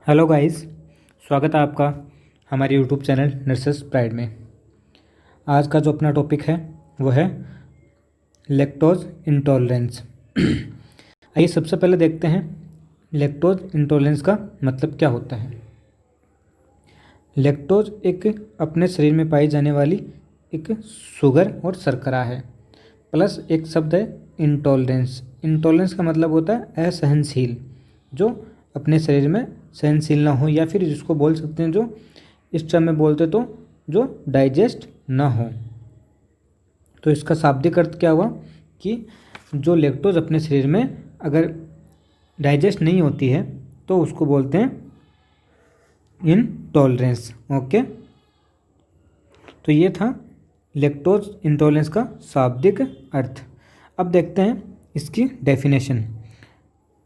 Hello guys, स्वागत है आपका हमारे यूट्यूब चैनल नर्सेस प्राइड में। आज का जो अपना टॉपिक है वो है लैक्टोज इंटॉलरेंस। आइए सबसे पहले देखते हैं लैक्टोज इंटॉलरेंस का मतलब क्या होता है। लैक्टोज एक अपने शरीर में पाई जाने वाली एक शुगर और शर्करा है, प्लस एक शब्द है इंटॉलरेंस। इंटॉलरेंस का मतलब होता है असहनशील, जो अपने शरीर में सहनशील ना हो, या फिर जिसको बोल सकते हैं, जो इस टर्म में बोलते तो जो डाइजेस्ट ना हो। तो इसका शाब्दिक अर्थ क्या हुआ कि जो लैक्टोज अपने शरीर में अगर डाइजेस्ट नहीं होती है तो उसको बोलते हैं इनटॉलरेंस। ओके, तो ये था लैक्टोज इंटॉलरेंस का शाब्दिक अर्थ। अब देखते हैं इसकी डेफिनेशन।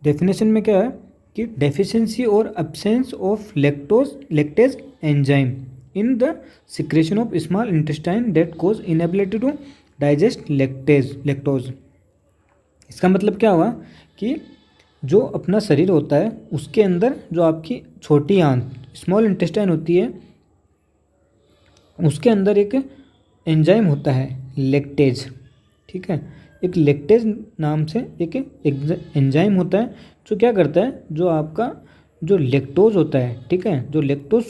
डेफिनेशन में क्या है कि डेफिशिएंसी और absence of lactase enzyme in the secretion of small intestine that cause inability to digest lactose. इसका मतलब क्या हुआ कि जो अपना शरीर होता है उसके अंदर जो आपकी छोटी आंत स्मॉल इंटेस्टाइन होती है, उसके अंदर एक एंजाइम होता है लैक्टेज। ठीक है, एक लैक्टेज नाम से एक एंजाइम होता है जो क्या करता है, जो आपका जो लैक्टोज होता है, ठीक है, जो लैक्टोज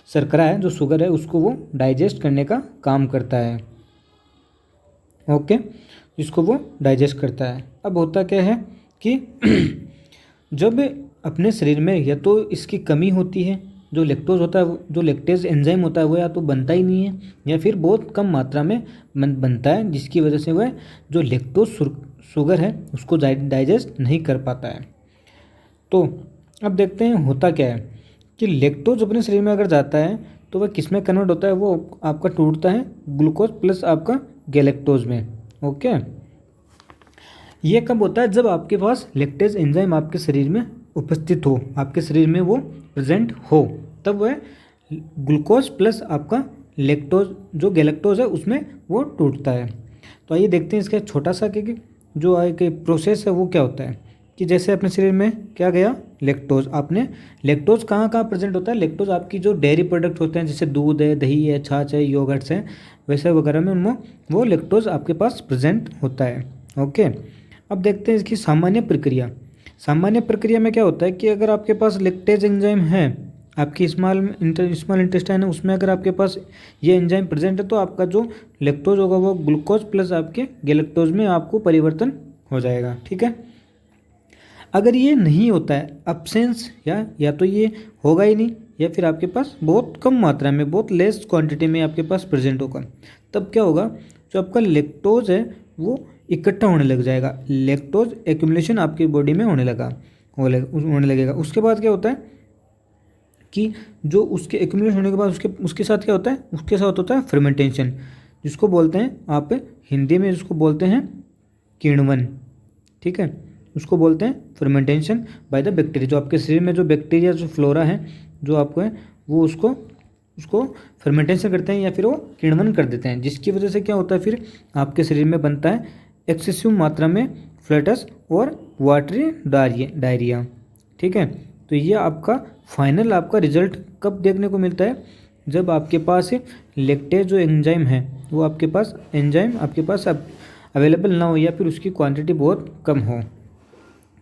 शर्करा है, जो शुगर है, उसको वो डाइजेस्ट करने का काम करता है। ओके, जिसको वो डाइजेस्ट करता है। अब होता क्या है कि जब अपने शरीर में या तो इसकी कमी होती है, जो लैक्टोज होता है, जो लैक्टेज एंजाइम होता है वो या तो बनता ही नहीं है या फिर बहुत कम मात्रा में बनता है, जिसकी वजह से वह जो लैक्टोज शुगर है उसको डाइजेस्ट नहीं कर पाता है। तो अब देखते हैं होता क्या है कि लैक्टोज अपने शरीर में अगर जाता है तो वह किस में कन्वर्ट होता है, वो आपका टूटता है ग्लूकोज प्लस आपका गैलेक्टोज में। ओके, ये कब होता है, जब आपके पास लैक्टेज एंजाइम आपके शरीर में उपस्थित हो, आपके शरीर में वो प्रेजेंट हो, तब वह ग्लूकोज प्लस आपका लैक्टोज जो गैलेक्टोज है उसमें वो टूटता है। तो आइए देखते हैं इसका छोटा सा कि जो एक प्रोसेस है वो क्या होता है। कि जैसे अपने शरीर में क्या गया लैक्टोज, आपने लैक्टोज कहाँ कहाँ प्रेजेंट होता है, लैक्टोज आपकी जो डेयरी प्रोडक्ट होते हैं जैसे दूध है, दही है, छाछ है, योगर्ट्स है, वैसे वगैरह में उनमें वो लैक्टोज आपके पास प्रेजेंट होता है। ओके, अब देखते हैं इसकी सामान्य प्रक्रिया। सामान्य प्रक्रिया में क्या होता है कि अगर आपके पास लैक्टेज एंजाइम है, आपकी स्मॉल इंटेस्टाइन है, उसमें अगर आपके पास ये एंजाइम प्रेजेंट है तो आपका जो लैक्टोज होगा वो ग्लूकोज प्लस आपके गैलेक्टोज में आपको परिवर्तन हो जाएगा। ठीक है, अगर ये नहीं होता है एब्सेंस, या तो ये होगा ही नहीं, या फिर आपके पास बहुत कम मात्रा में, बहुत लेस क्वांटिटी में आपके पास प्रेजेंट होगा, तब क्या होगा, जो आपका लैक्टोज है वो इकट्ठा होने लग जाएगा, लैक्टोज एक्यूमुलेशन आपकी बॉडी में होने लगेगा। उसके बाद क्या होता है कि जो उसके एक्यूमुलेट होने के बाद उसके साथ क्या होता है, उसके साथ होता है फर्मेंटेशन, जिसको बोलते हैं आप हिंदी में जिसको बोलते हैं किण्वन। ठीक है, उसको बोलते हैं फर्मेंटेशन बाय द बैक्टीरिया। जो आपके शरीर में जो बैक्टीरिया जो फ्लोरा है जो आपको है वो उसको फर्मेंटेशन करते हैं या फिर वो किण्वन कर देते हैं, जिसकी वजह से क्या होता है, फिर आपके शरीर में बनता है एक्सेसिव मात्रा में फ्लैटस और वाटरी डायरिया। ठीक है, तो ये आपका फाइनल आपका रिजल्ट कब देखने को मिलता है, जब आपके पास लैक्टेज जो एंजाइम है वो आपके पास अवेलेबल ना हो या फिर उसकी क्वांटिटी बहुत कम हो।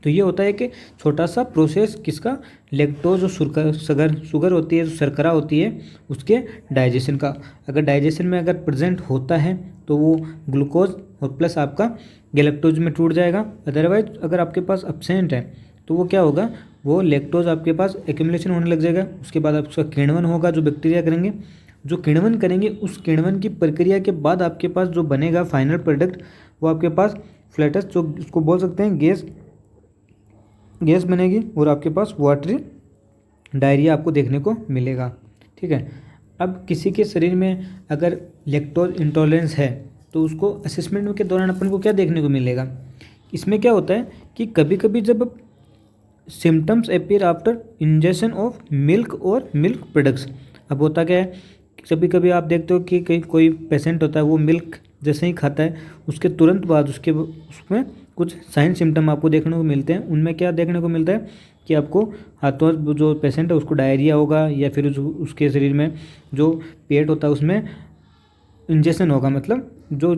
तो ये होता है कि छोटा सा प्रोसेस किसका, लैक्टोज जो शुगर होती है, जो शर्करा होती है, उसके डाइजेशन का। अगर डाइजेशन में अगर प्रेजेंट होता है तो वो ग्लूकोज और प्लस आपका गैलेक्टोज में टूट जाएगा। अदरवाइज अगर आपके पास एब्सेंट है तो वो क्या होगा, वो लैक्टोज आपके पास एक्यूमुलेशन होने लग जाएगा। उसके बाद उसका किण्वन होगा, जो बैक्टीरिया करेंगे, जो किण्वन करेंगे, उस किण्वन की प्रक्रिया के बाद आपके पास जो बनेगा फाइनल प्रोडक्ट वो आपके पास फ्लैटस, जो उसको बोल सकते हैं गैस बनेगी, और आपके पास वाटरी डायरिया आपको देखने को मिलेगा। ठीक है, अब किसी के शरीर में अगर लैक्टोज इंटॉलरेंस है तो उसको असेसमेंट के दौरान अपन को क्या देखने को मिलेगा, इसमें क्या होता है कि कभी कभी जब symptoms appear after injection of milk और मिल्क प्रोडक्ट्स। अब होता क्या है, कभी कभी आप देखते हो कि कोई पेशेंट होता है वो मिल्क जैसे ही खाता है उसके तुरंत बाद उसमें कुछ साइन सिम्टम आपको देखने को मिलते हैं। उनमें क्या देखने को मिलता है कि आपको हाथों जो पेशेंट है उसको डायरिया होगा या फिर उसके शरीर में जो पेट होता है उसमें इंजेक्शन होगा, मतलब जो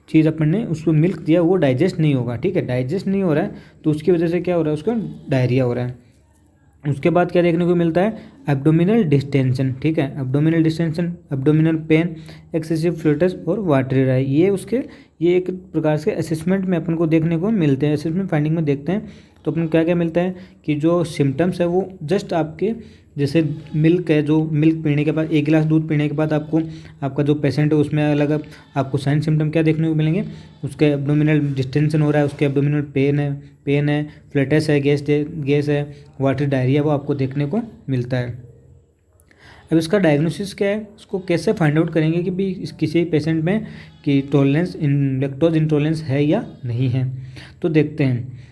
चीज़ अपन ने उसको मिल्क दिया वो डाइजेस्ट नहीं होगा। ठीक है, डाइजेस्ट नहीं हो रहा है तो उसकी वजह से क्या हो रहा है, उसको डायरिया हो रहा है। उसके बाद क्या देखने को मिलता है, एब्डोमिनल डिस्टेंशन। ठीक है, abdominal distension, abdominal pain, excessive fluids और वाटरी राय, ये एक प्रकार से असेसमेंट में अपन को देखने को मिलते हैं। असेसमेंट फाइंडिंग में देखते हैं तो अपन को क्या क्या मिलता है कि जो सिम्टम्स है वो जस्ट आपके जैसे मिल्क है, जो मिल्क पीने के बाद, एक गिलास दूध पीने के बाद आपका जो पेशेंट है उसमें अलग आपको साइन सिम्टम क्या देखने को मिलेंगे, उसके एब्डोमिनल डिस्टेंशन हो रहा है, उसके एब्डोमिनल पेन है, फ्लैटस है, गैस है, वाटर डायरिया, वो आपको देखने को मिलता है। अब इसका डायग्नोसिस क्या है, उसको कैसे फाइंड आउट करेंगे कि भाई किसी पेशेंट में कि लैक्टोज इंटॉलरेंस है या नहीं है, तो देखते हैं।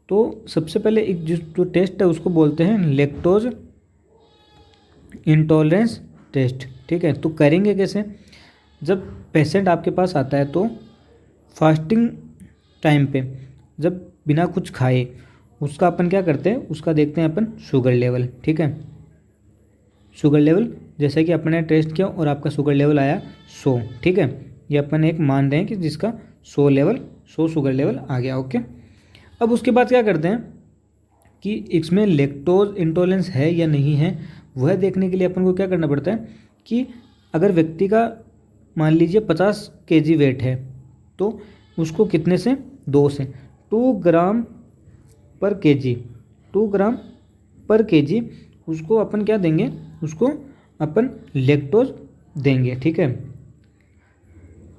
तो सबसे पहले एक जो टेस्ट है उसको बोलते हैं लैक्टोज इंटॉलरेंस टेस्ट। ठीक है, तो करेंगे कैसे, जब पेशेंट आपके पास आता है तो फास्टिंग टाइम पे जब बिना कुछ खाए उसका अपन क्या करते हैं, उसका देखते हैं अपन शुगर लेवल। ठीक है, शुगर लेवल जैसे कि अपने टेस्ट किया और आपका शुगर लेवल आया 100। ठीक है, ये अपन एक मान रहे हैं कि जिसका 100 शुगर लेवल आ गया। ओके, अब उसके बाद क्या करते हैं कि इसमें लैक्टोज इंटॉलरेंस है या नहीं है, वह देखने के लिए अपन को क्या करना पड़ता है कि अगर व्यक्ति का मान लीजिए 50 kg वेट है तो उसको कितने से 2 से 2 ग्राम पर केजी उसको अपन क्या देंगे, उसको अपन लैक्टोज देंगे। ठीक है,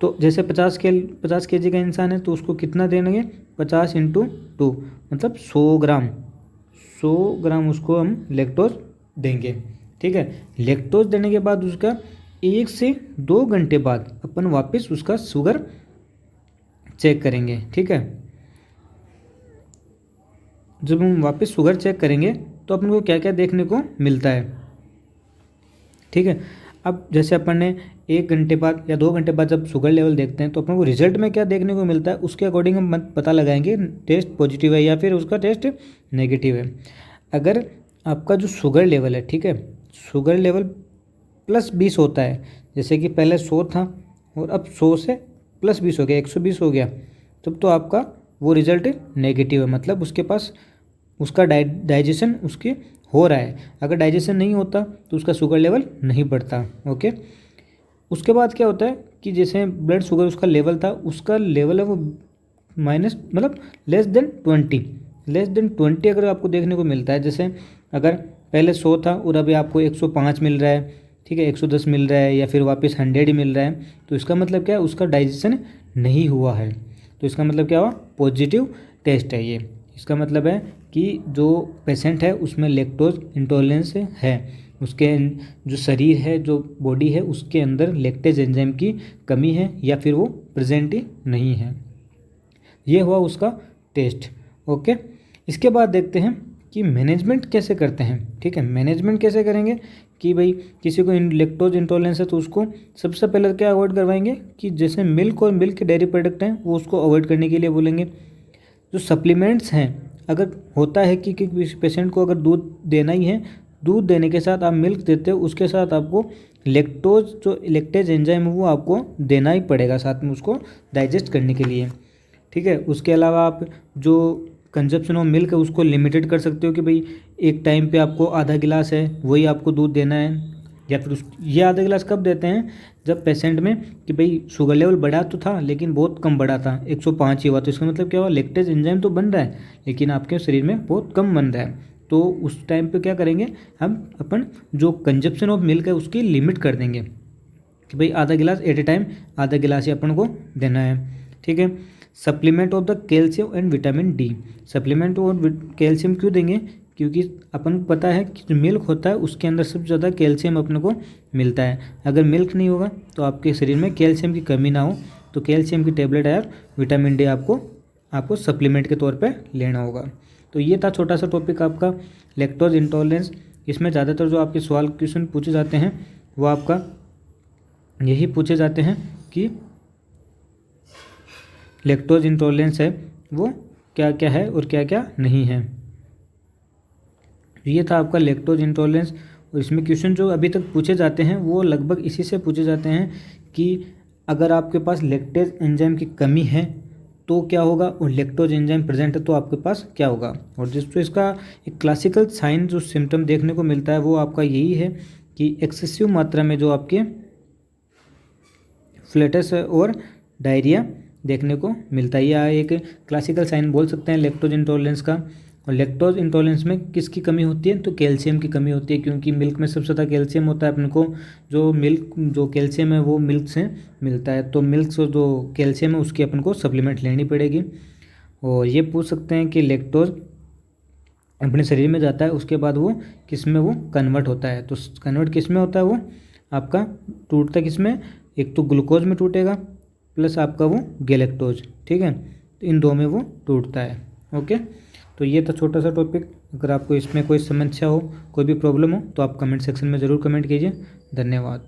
तो जैसे 50 kg का इंसान है तो उसको कितना देंगे, 50 × 2 मतलब 100 ग्राम उसको हम लैक्टोज देंगे। ठीक है, लैक्टोज देने के बाद उसका 1 से 2 घंटे बाद अपन वापस उसका शुगर चेक करेंगे। ठीक है, जब हम वापस शुगर चेक करेंगे तो अपन को क्या क्या देखने को मिलता है। ठीक है, अब जैसे अपन ने 1 घंटे बाद या 2 घंटे बाद जब शुगर लेवल देखते हैं तो अपन को रिजल्ट में क्या देखने को मिलता है, उसके अकॉर्डिंग हम पता लगाएंगे टेस्ट पॉजिटिव है या फिर उसका टेस्ट नेगेटिव है। अगर आपका जो शुगर लेवल है, ठीक है, शुगर लेवल +20 होता है, जैसे कि पहले 100 था और अब 100 से +20 हो गया, 120 हो गया, तब तो आपका वो रिजल्ट नेगेटिव है, मतलब उसके पास उसका डाइजेशन उसके हो रहा है। अगर डाइजेशन नहीं होता तो उसका शुगर लेवल नहीं बढ़ता। ओके, उसके बाद क्या होता है कि जैसे ब्लड शुगर उसका लेवल था, उसका लेवल है वो माइनस मतलब लेस देन 20 अगर आपको देखने को मिलता है। जैसे अगर पहले 100 था और अभी आपको 105 मिल रहा है, ठीक है, 110 मिल रहा है या फिर वापस 100 ही मिल रहा है, तो इसका मतलब क्या है, उसका डाइजेशन नहीं हुआ है। तो इसका मतलब क्या हुआ, पॉजिटिव टेस्ट है ये। इसका मतलब है कि जो पेशेंट है उसमें लैक्टोज इंटॉलरेंस है, उसके जो शरीर है, जो बॉडी है, उसके अंदर लैक्टेज एंजाइम की कमी है या फिर वो प्रेजेंट ही नहीं है। ये हुआ उसका टेस्ट। ओके, इसके बाद देखते हैं कि मैनेजमेंट कैसे करते हैं। ठीक है, मैनेजमेंट कैसे करेंगे कि भाई किसी को लैक्टोज इंटॉलरेंस है तो उसको सबसे पहले क्या अवॉइड करवाएंगे कि जैसे मिल्क और मिल्क के डेयरी प्रोडक्ट हैं वो उसको अवॉइड करने के लिए बोलेंगे। जो सप्लीमेंट्स हैं, अगर होता है कि किसी पेशेंट को अगर दूध देना ही है, दूध देने के साथ आप मिल्क देते हो, उसके साथ आपको लैक्टेज एंजाइम है वो आपको देना ही पड़ेगा साथ में उसको डाइजेस्ट करने के लिए। ठीक है, उसके अलावा आप जो कंजप्शन ऑफ मिल्क है उसको लिमिटेड कर सकते हो कि भाई एक टाइम पे आपको आधा गिलास है वही आपको दूध देना है, या फिर ये आधा गिलास कब देते हैं, जब पेशेंट में कि भाई शुगर लेवल बढ़ा तो था लेकिन बहुत कम बढ़ा था, 105 ही हुआ, तो इसका मतलब क्या हुआ, लैक्टेज एंजाइम तो बन रहा है लेकिन आपके शरीर में बहुत कम बन रहा है। तो उस टाइम पे क्या करेंगे, हम अपन जो कंजप्शन ऑफ मिल्क है उसकी लिमिट कर देंगे कि भाई आधा गिलास एट ए टाइम, आधा गिलास ही अपन को देना है। ठीक है, supplement of the calcium and vitamin D. Supplement और कैल्शियम क्यों देंगे, क्योंकि अपन को पता है कि जो मिल्क होता है उसके अंदर सबसे ज़्यादा कैल्शियम अपने को मिलता है। अगर मिल्क नहीं होगा तो आपके शरीर में कैल्शियम की कमी ना हो तो कैल्शियम की टेबलेट या विटामिन डी आपको सप्लीमेंट के तौर पे लेना होगा। तो ये था छोटा सा टॉपिक आपका लैक्टोज इंटॉलरेंस। इसमें ज़्यादातर जो आपके सवाल क्वेश्चन पूछे जाते हैं वो आपका यही पूछे जाते हैं कि लैक्टोज इंटॉलरेंस है वो क्या क्या है और क्या क्या नहीं है। ये था आपका लैक्टोज इंटॉलरेंस। और इसमें क्वेश्चन जो अभी तक पूछे जाते हैं वो लगभग इसी से पूछे जाते हैं कि अगर आपके पास लैक्टेज एंजाइम की कमी है तो क्या होगा, और लैक्टोज एंजाइम प्रेजेंट है तो आपके पास क्या होगा। और जिसको इसका एक क्लासिकल साइन जो सिम्टम देखने को मिलता है वो आपका यही है कि एक्सेसिव मात्रा में जो आपके फ्लैटस और डायरिया देखने को मिलता है। यह एक क्लासिकल साइन बोल सकते हैं लैक्टोज इंटॉलरेंस का। और लैक्टोज इंटॉलरेंस में किसकी कमी होती है, तो कैल्शियम की कमी होती है, क्योंकि मिल्क में सबसे ज़्यादा कैल्शियम होता है। अपने को जो कैल्शियम है वो मिल्क से मिलता है, तो मिल्क से जो कैल्शियम है उसकी अपन को सप्लीमेंट लेनी पड़ेगी। और ये पूछ सकते हैं कि लैक्टोज अपने शरीर में जाता है उसके बाद वो किस में वो कन्वर्ट होता है, तो कन्वर्ट किस में होता है, वो आपका टूटता है किस में, एक तो ग्लूकोज में टूटेगा प्लस आपका वो गैलेक्टोज, ठीक है, तो इन दो में वो टूटता है। ओके, तो ये था छोटा सा टॉपिक। अगर आपको इसमें कोई समस्या हो, कोई भी प्रॉब्लम हो तो आप कमेंट सेक्शन में ज़रूर कमेंट कीजिए। धन्यवाद।